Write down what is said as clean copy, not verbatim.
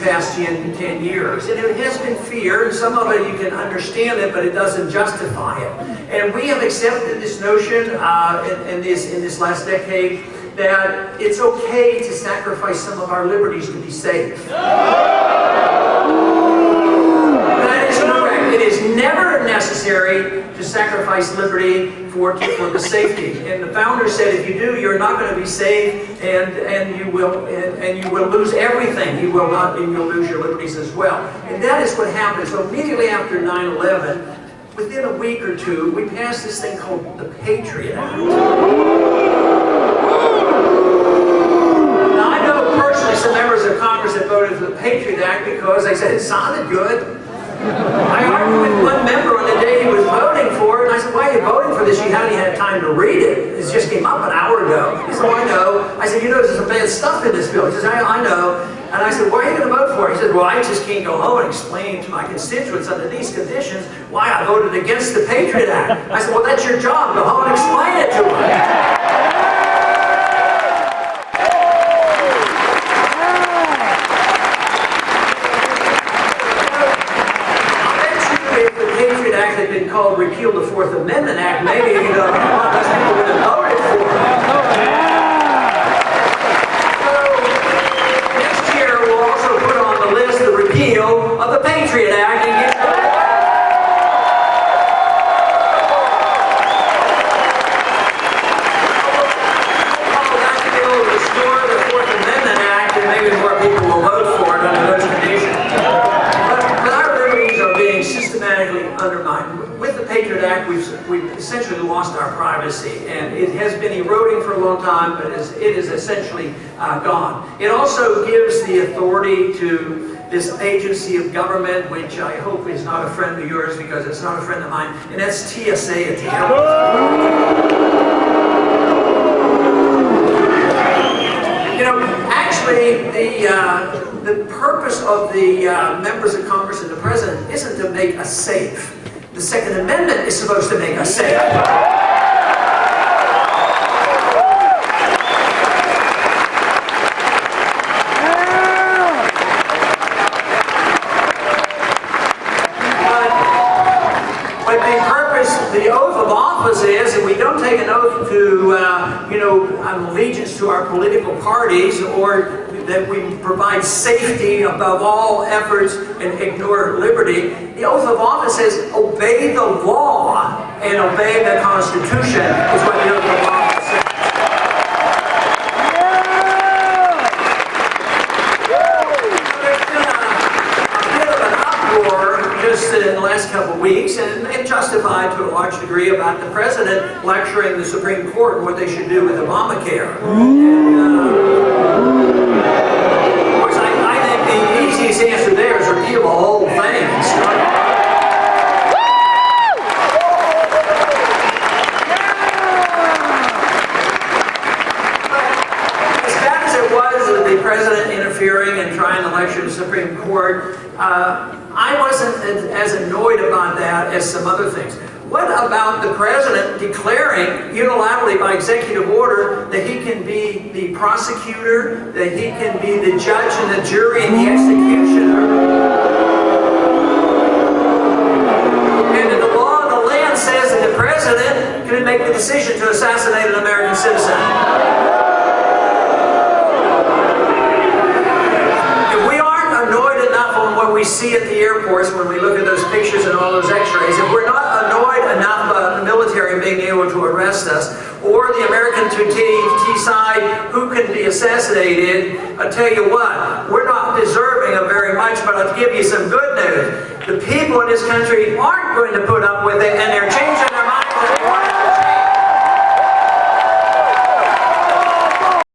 past 10 years. And it has been fear, and some of it you can understand it, but it doesn't justify it. And we have accepted this notion in this last decade that it's okay to sacrifice some of our liberties to be safe. That is correct. It is never necessary to sacrifice liberty for the safety. And the founder said, if you do, you're not going to be safe, and you will lose everything. You will not, and you'll lose your liberties as well. And that is what happened. So immediately after 9/11, within a week or two, we passed this thing called the Patriot Act. Now I know personally some members of Congress that voted for the Patriot Act because they said it sounded good. I argued with one member on the day he was voting for it, and I said, why are you voting for this? You hadn't had time to read it. It just came up an hour ago. He said, oh, I know. I said, you know, there's some bad stuff in this bill. He says, I know. And I said, why are you going to vote for it? He said, well, I just can't go home and explain to my constituents under these conditions why I voted against the Patriot Act. I said, well, that's your job. Go home and explain it to them. Called Repeal the Fourth Amendment Act, maybe most people would have voted for it. So next year we'll also put on the list the repeal of the Patriot Act and get that bill to restore the Fourth Amendment Act, and maybe more people will vote for it under those conditions. But our liberties are being systematically undermined. With the Patriot Act, we've essentially lost our privacy, and it has been eroding for a long time, but it is essentially gone. It also gives the authority to this agency of government, which I hope is not a friend of yours because it's not a friend of mine, and that's TSA at the airport. You know, actually, the purpose of the members of Congress and the President isn't to make us safe. The Second Amendment is supposed to make us safe. But the purpose, the oath of office is, and we don't take an oath to, allegiance to our political parties, or that we provide safety above all efforts and ignore liberty. The oath of office says, obey the law and obey the Constitution, is what the oath of office says. There's been a bit of an uproar just in the last couple of weeks, and justified to a large degree, about the President lecturing the Supreme Court on what they should do with Obamacare. Of course, I think the easiest answer there is repeal the whole thing. As bad as it was with the President interfering and trying to lecture the Supreme Court, I wasn't as annoyed about that as some other things. What about the President declaring unilaterally by executive order that he can be the prosecutor, that he can be the judge and the jury and the executioner? And that the law of the land says that the President can make the decision to assassinate an American citizen. We see at the airports when we look at those pictures and all those x-rays, if we're not annoyed enough about the military being able to arrest us, or the American to decide who can be assassinated, I'll tell you what, we're not deserving of very much, but I'll give you some good news. The people in this country aren't going to put up with it, and they're changing their minds.